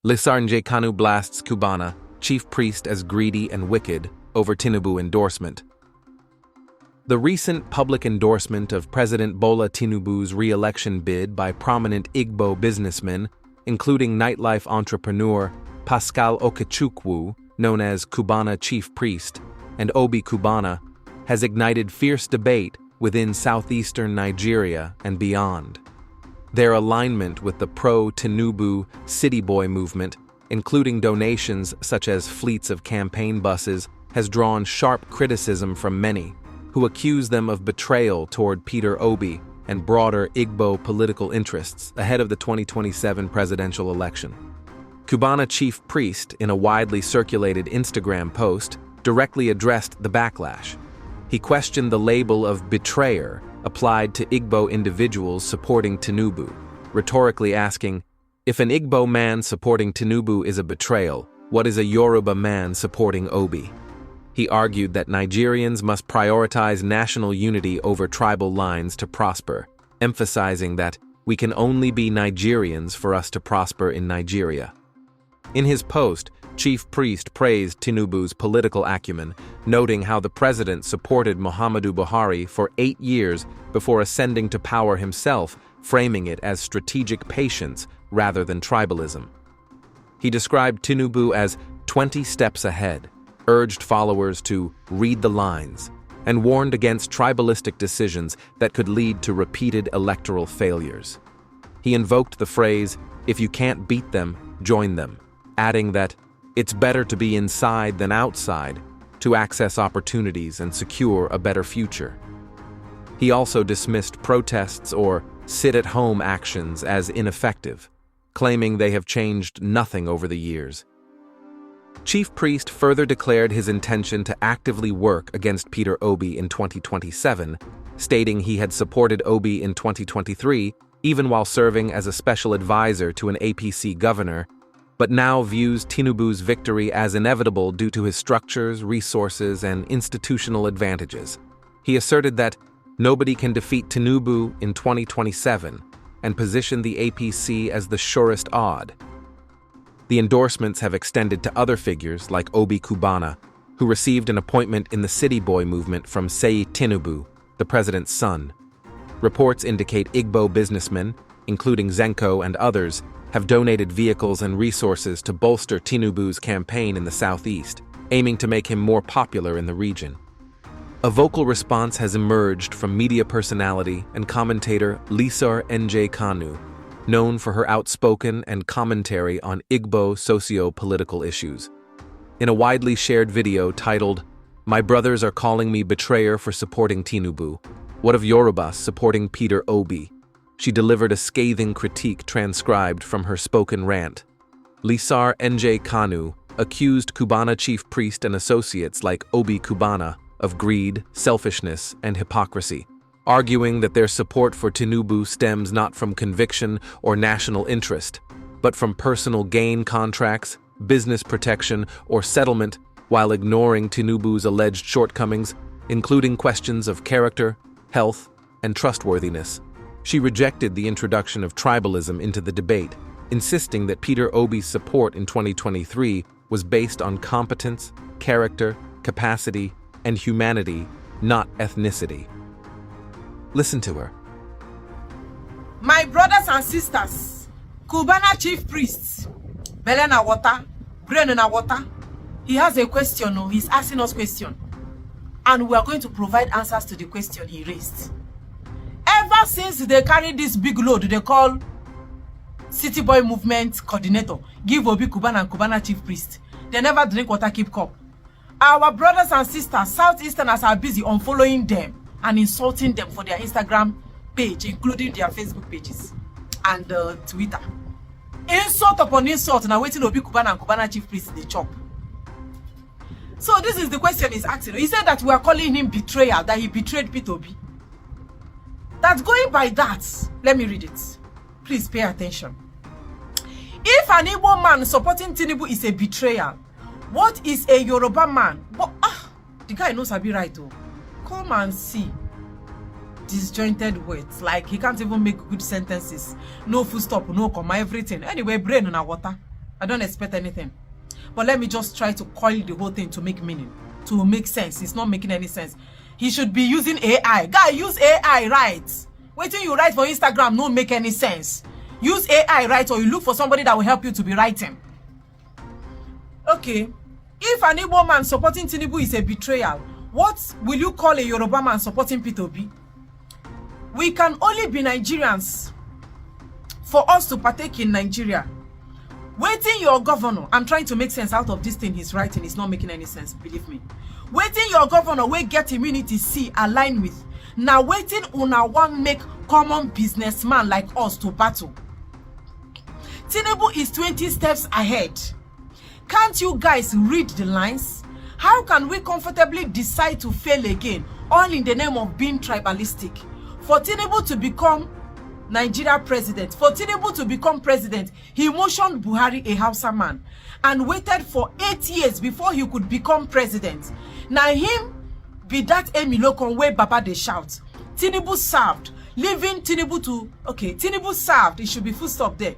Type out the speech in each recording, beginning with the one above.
Lisar NJ Kanu blasts Cubana Chief Priest as greedy and wicked over Tinubu endorsement. The recent public endorsement of President Bola Tinubu's re-election bid by prominent Igbo businessmen, including nightlife entrepreneur Pascal Okechukwu, known as Cubana Chief Priest, and Obi Cubana, has ignited fierce debate within southeastern Nigeria and beyond. Their alignment with the pro-Tinubu city boy movement, including donations such as fleets of campaign buses, has drawn sharp criticism from many, who accuse them of betrayal toward Peter Obi and broader Igbo political interests ahead of the 2027 presidential election. Cubana Chief Priest, in a widely circulated Instagram post, directly addressed the backlash. He questioned the label of betrayer applied to Igbo individuals supporting Tinubu, rhetorically asking, if an Igbo man supporting Tinubu is a betrayal, what is a Yoruba man supporting Obi? He argued that Nigerians must prioritize national unity over tribal lines to prosper, emphasizing that we can only be Nigerians for us to prosper in Nigeria. In his post, Chief Priest praised Tinubu's political acumen, noting how the president supported Muhammadu Buhari for 8 years before ascending to power himself, framing it as strategic patience rather than tribalism. He described Tinubu as 20 steps ahead, urged followers to read the lines, and warned against tribalistic decisions that could lead to repeated electoral failures. He invoked the phrase, "If you can't beat them, join them," adding that it's better to be inside than outside to access opportunities and secure a better future. He also dismissed protests or sit-at-home actions as ineffective, claiming they have changed nothing over the years. Chief Priest further declared his intention to actively work against Peter Obi in 2027, stating he had supported Obi in 2023, even while serving as a special advisor to an APC governor, but now views Tinubu's victory as inevitable due to his structures, resources, and institutional advantages. He asserted that nobody can defeat Tinubu in 2027 and positioned the APC as the surest odd. The endorsements have extended to other figures like Obi Cubana, who received an appointment in the City Boy movement from Seyi Tinubu, the president's son. Reports indicate Igbo businessmen, including Zenko and others, have donated vehicles and resources to bolster Tinubu's campaign in the southeast, aiming to make him more popular in the region. A vocal response has emerged from media personality and commentator Lisar NJ Kanu, known for her outspoken and commentary on Igbo socio-political issues. In a widely shared video titled, "My brothers are calling me betrayer for supporting Tinubu. What of Yoruba supporting Peter Obi?" she delivered a scathing critique transcribed from her spoken rant. Lisar NJ Kanu accused Cubana Chief Priest and associates like Obi Cubana of greed, selfishness, and hypocrisy, arguing that their support for Tinubu stems not from conviction or national interest, but from personal gain contracts, business protection, or settlement, while ignoring Tinubu's alleged shortcomings, including questions of character, health, and trustworthiness. She rejected the introduction of tribalism into the debate, insisting that Peter Obi's support in 2023 was based on competence, character, capacity, and humanity, not ethnicity. Listen to her. My brothers and sisters, Cubana Chief Priest, Bele na water, brain na water. He has a question, he's asking us question. And we are going to provide answers to the question he raised. Ever since they carried this big load they call City Boy Movement Coordinator, give Obi Cubana and Cubana Chief Priest, they never drink water, keep cup. Our brothers and sisters, Southeasterners, are busy on following them and insulting them for their Instagram page, including their Facebook pages and Twitter. Insult upon insult, now waiting Obi Cubana and Cubana Chief Priest they chop. So this is the question he's asking. He said that we are calling him betrayal, that he betrayed Peter Obi. That's going by that. Let me read it. Please pay attention. If an Igbo man supporting Tinubu is a betrayal, what is a Yoruba man? What, the guy knows I'll be right though. Come and see. Disjointed words. Like he can't even make good sentences. No full stop, no comma, everything. Anyway, brain in our water. I don't expect anything. But let me just try to coil the whole thing to make meaning, to make sense. It's not making any sense. He should be using AI. Guy, use AI, right? Waiting you write for Instagram don't make any sense. Use AI, right? Or you look for somebody that will help you to be writing. Okay. If an Igbo man supporting Tinubu is a betrayal, what will you call a Yoruba man supporting Peter Obi? We can only be Nigerians for us to partake in Nigeria. Waiting your governor, I'm trying to make sense out of this thing he's writing. It's not making any sense, believe me. Waiting your governor will get immunity C align with. Now waiting una one make common businessman like us to battle. Tinubu is 20 steps ahead. Can't you guys read the lines? How can we comfortably decide to fail again, all in the name of being tribalistic? For Tinubu to become Nigeria president, for Tinubu to become president, he motioned Buhari, a Hausa man, and waited for 8 years before he could become president. Now him be that Emilokon way Baba they shout. Tinubu served, leaving Tinubu to, okay, Tinubu served, it should be full stop there.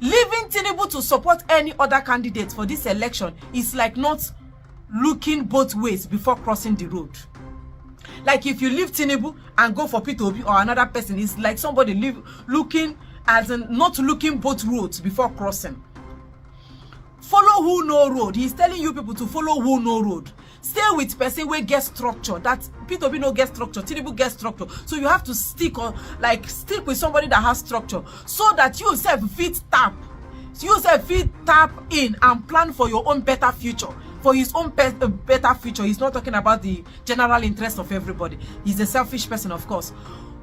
Leaving Tinubu to support any other candidate for this election is like not looking both ways before crossing the road. Like if you leave Tinubu and go for Peter Obi or another person, it's like somebody looking as in not looking both roads before crossing. Follow who no road. He's telling you people to follow who no road. Stay with person where get structure. That Peter Obi no get structure, Tinubu get structure. So you have to stick on, like stick with somebody that has structure, so that you yourself fit tap. You yourself fit tap in and plan for your own better future. For his own better future. He's not talking about the general interest of everybody. He's a selfish person, of course.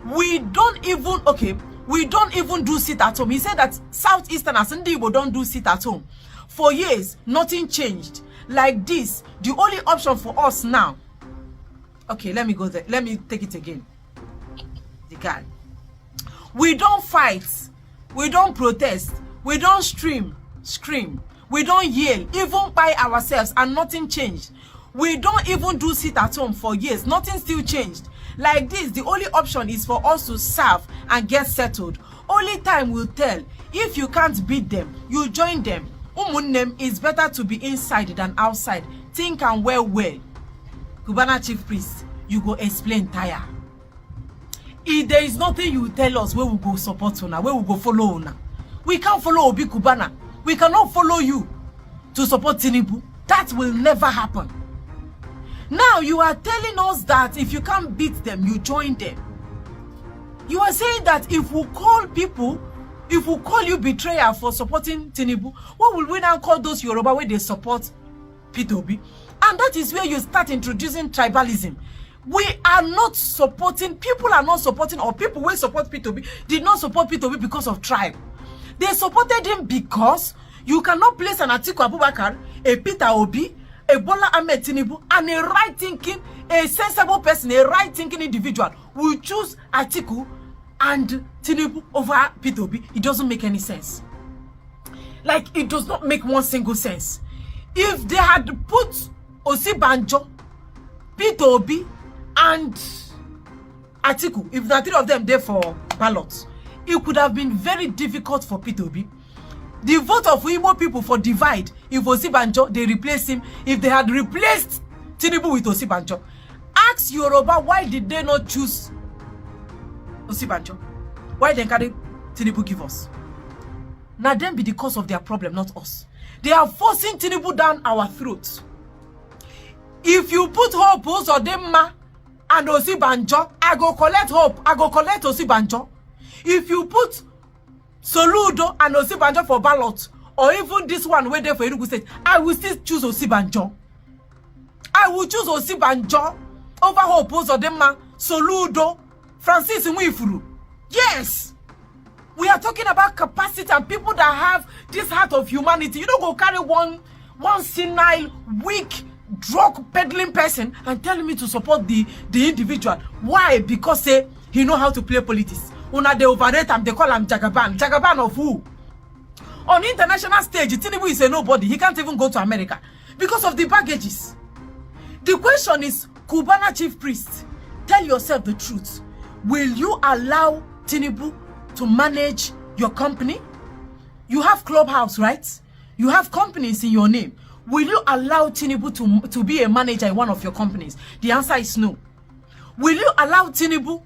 We don't even do sit at home. He said that Southeasterners and Igbo don't do sit at home. For years, nothing changed. Like this, the only option for us now. Okay, let me go there. Let me take it again. The guy. We don't fight. We don't protest. We don't scream. We don't yell, even by ourselves, and nothing changed. We don't even do sit at home for years. Nothing still changed. Like this, the only option is for us to serve and get settled. Only time will tell. If you can't beat them, you join them. Umunnem is better to be inside than outside. Think and well. Cubana Chief Priest, you go explain tire. If there is nothing you tell us where we go support una, where we go follow una. We can't follow Obi Cubana. We cannot follow you to support Tinubu. That will never happen. Now you are telling us that if you can't beat them, you join them. You are saying that if we call people, if we call you betrayal for supporting Tinubu, what will we now call those Yoruba where they support Peter Obi? And that is where you start introducing tribalism. We are not supporting, people are not supporting, or people who support Peter Obi did not support Peter Obi because of tribe. They supported him because you cannot place an Atiku Abubakar, a Peter Obi, a Bola Ahmed Tinubu, and a right-thinking, a sensible person, a right-thinking individual will choose Atiku and Tinubu over Peter Obi. It doesn't make any sense. Like, it does not make one single sense. If they had put Osibanjo, Peter Obi, and Atiku, if the three of them there for ballots, it could have been very difficult for Peter Obi. The vote of Igbo people for divide, if Osibanjo, they replace him. If they had replaced Tinubu with Osibanjo, ask Yoruba, why did they not choose Osibanjo? Why they carry Tinubu give us? Now them be the cause of their problem, not us. They are forcing Tinubu down our throats. If you put hope Uzodimma and Osibanjo, I go collect hope, I go collect Osibanjo. If you put Soludo and Osibanjo for ballot, or even this one where there for Enugu State, I will still choose Osibanjo. I will choose Osibanjo over Hope Uzodimma, Soludo, Francis Nwifuru. Yes, we are talking about capacity and people that have this heart of humanity. You don't go carry one senile, weak, drug peddling person and tell me to support the individual. Why? Because he know how to play politics. Una they overrate him, they call him Jagaban. Jagaban of who? On the international stage, Tinubu is a nobody. He can't even go to America because of the baggages. The question is, Cubana Chief Priest, tell yourself the truth. Will you allow Tinubu to manage your company? You have Clubhouse, right? You have companies in your name. Will you allow Tinubu to be a manager in one of your companies? The answer is no. Will you allow Tinubu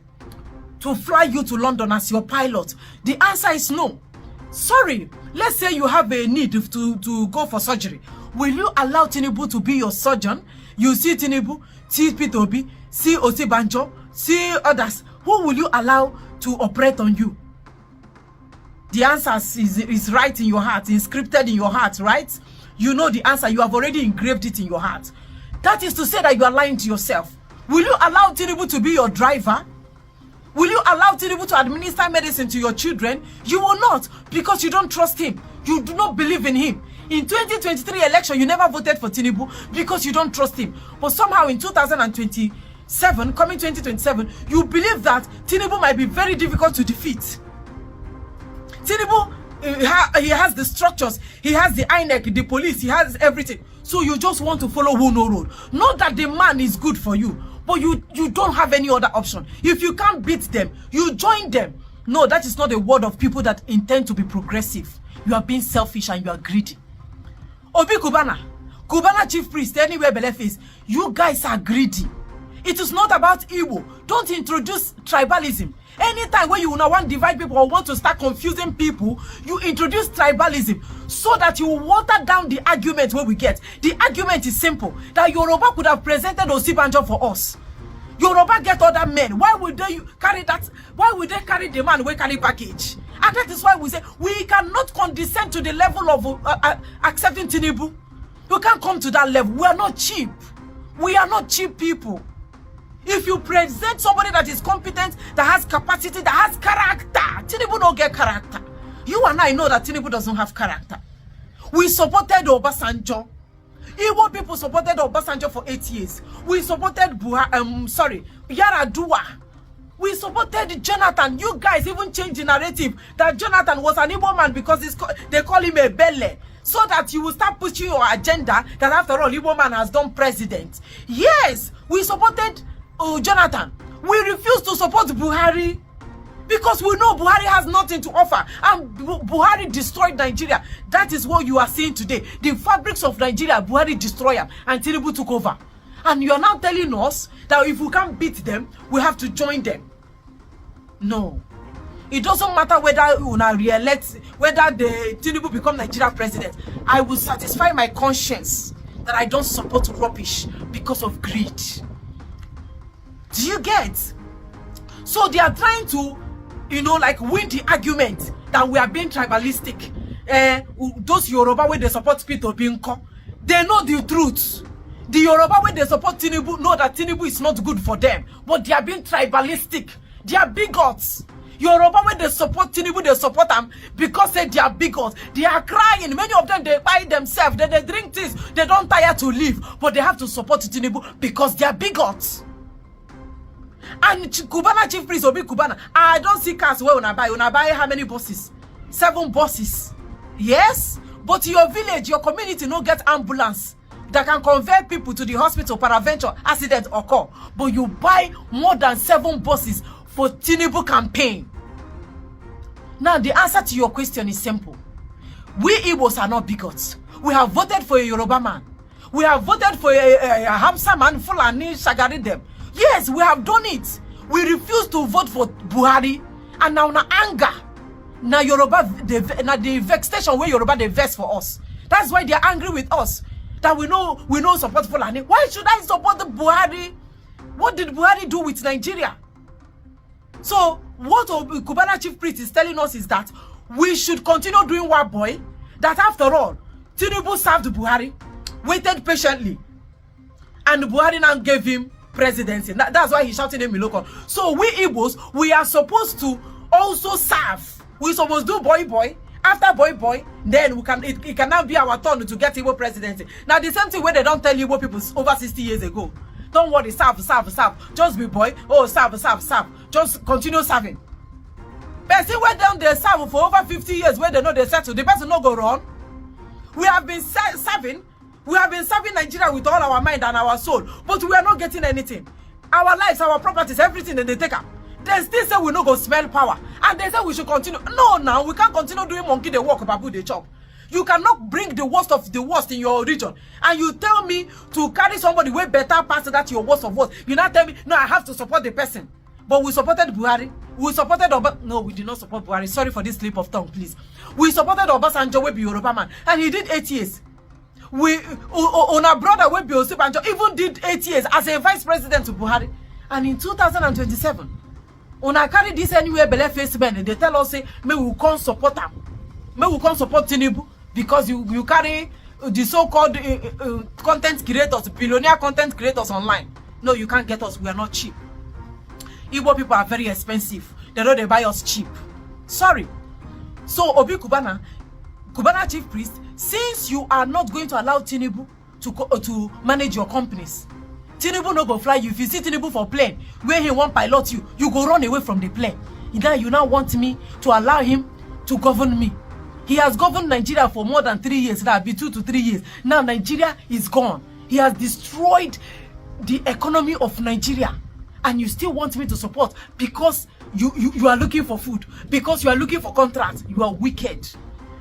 to fly you to London as your pilot? The answer is no. Sorry, let's say you have a need to go for surgery. Will you allow Tinubu to be your surgeon? You see Tinubu, see Peter Obi, see Osibanjo, see others. Who will you allow to operate on you? The answer is right in your heart, inscripted in your heart, right? You know the answer. You have already engraved it in your heart. That is to say that you are lying to yourself. Will you allow Tinubu to be your driver? Will you allow Tinubu to administer medicine to your children? You will not, because you don't trust him. You do not believe in him. In 2023 election, you never voted for Tinubu because you don't trust him. But somehow in 2027, coming 2027, you believe that Tinubu might be very difficult to defeat. Tinubu, he has the structures, he has the INEC, the police, he has everything. So you just want to follow who no road. Not that the man is good for you, but you don't have any other option. If you can't beat them, you join them. No, that is not a word of people that intend to be progressive. You are being selfish and you are greedy. Obi Cubana Chief Priest, anywhere belief is, you guys are greedy. It is not about Igbo. Don't introduce tribalism. Anytime when you want to divide people or want to start confusing people, you introduce tribalism so that you water down the argument where we get. The argument is simple, that Yoruba could have presented Osibanjo for us. Yoruba get other men. Why would they carry that? Why would they carry the man we carry package? And that is why we say we cannot condescend to the level of accepting Tinubu. You can't come to that level. We are not cheap. We are not cheap people. If you present somebody that is competent, that has capacity, that has character, Tinubu don't get character. You and I know that Tinubu doesn't have character. We supported Obasanjo. Igbo people supported Obasanjo for 8 years. We supported Yaradua. We supported Jonathan. You guys even changed the narrative that Jonathan was an Igbo man because they call him a belle. So that you will start pushing your agenda that after all, Igbo man has done president. Yes, we supported Jonathan. We refuse to support Buhari because we know Buhari has nothing to offer, and Buhari destroyed Nigeria. That is what you are seeing today. The fabrics of Nigeria, Buhari destroyed them, and Tinubu took over. And you are now telling us that if we can't beat them, we have to join them. No. It doesn't matter whether you now re-elect, whether the Tinubu become Nigeria president. I will satisfy my conscience that I don't support rubbish because of greed. Do you get? So they are trying to, like win the argument that we are being tribalistic. Those Yoruba where they support Peter Obi, they know the truth. The Yoruba where they support Tinubu know that Tinubu is not good for them, but they are being tribalistic. They are bigots. Yoruba when they support Tinubu, they support them because they are bigots. They are crying. Many of them, they buy themselves. They drink this. They don't tire to live, but they have to support Tinubu because they are bigots. And Cubana Chief Priest, Obi Cubana, I don't see cars where una buy how many buses? 7 buses. Yes, but your village, your community no get ambulance that can convey people to the hospital peradventure accident occur. But you buy more than 7 buses for Tinubu campaign. Now the answer to your question is simple. We Igbos are not bigots. We have voted for a Yoruba man. We have voted for a Hamsa man, Fulani, Shagari them. Yes, we have done it. We refuse to vote for Buhari. And now anger. Now Yoruba, the vexation where Yoruba they vex for us. That's why they are angry with us. That we know support Fulani. Why should I support the Buhari? What did Buhari do with Nigeria? So what Cubana Chief Priest is telling us is that we should continue doing what boy. That after all, Tinubu served Buhari, waited patiently, and Buhari now gave him presidency. That's why he's shouting him local. So we Igbos, we are supposed to also serve. We're supposed to do boy. After boy, then it can now be our turn to get Igbo presidency. Now the same thing where they don't tell Igbo people over 60 years ago. Don't worry, serve. Just be boy. Oh, serve. Just continue serving. Person where they serve for over 50 years, where they know they settle, the person not go wrong. We have been serving. We have been serving Nigeria with all our mind and our soul, but we are not getting anything. Our lives, our properties, everything that they take up. They still say we no go smell power, and they say we should continue. No, now we can't continue doing monkey they walk, babu they chop. You cannot bring the worst of the worst in your region. And you tell me to carry somebody way better past that your worst of worst. You now tell me, no, I have to support the person. But we supported Buhari. We supported No, we did not support Buhari. Sorry for this slip of tongue, please. We supported Obasanjo, we be Yoruba man. And he did 8 years. On our brother, we be Obasanjo, even did 8 years as a vice president to Buhari. And in 2027, when I carry this anywhere, bele face men, and they tell us, say, may we can't support them. May we can't support Tinubu because you carry the so-called content creators, billionaire content creators online. No, you can't get us. We are not cheap. Igbo people are very expensive. They know they buy us cheap. Sorry. So, Obi Cubana Chief Priest, since you are not going to allow Tinubu to manage your companies, Tinubu no go fly you. If you see Tinubu for plane, where he won't pilot you, you go run away from the plane. You now want me to allow him to govern me. He has governed Nigeria for more than 3 years. That'll be 2 to 3 years. Now Nigeria is gone. He has destroyed the economy of Nigeria. And you still want me to support because you are looking for food, because you are looking for contracts. You are wicked.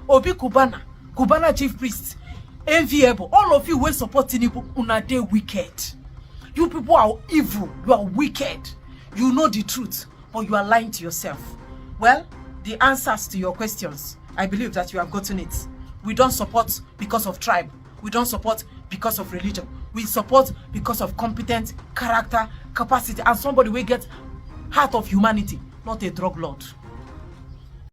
Obi Cubana Chief Priest, enviable. All of you will support Tinubu. Una dey wicked. You people are evil. You are wicked. You know the truth, but you are lying to yourself. Well, the answers to your questions, I believe that you have gotten it. We don't support because of tribe. We don't support because of religion. We support because of competence, character, capacity, and somebody will get heart of humanity, not a drug lord.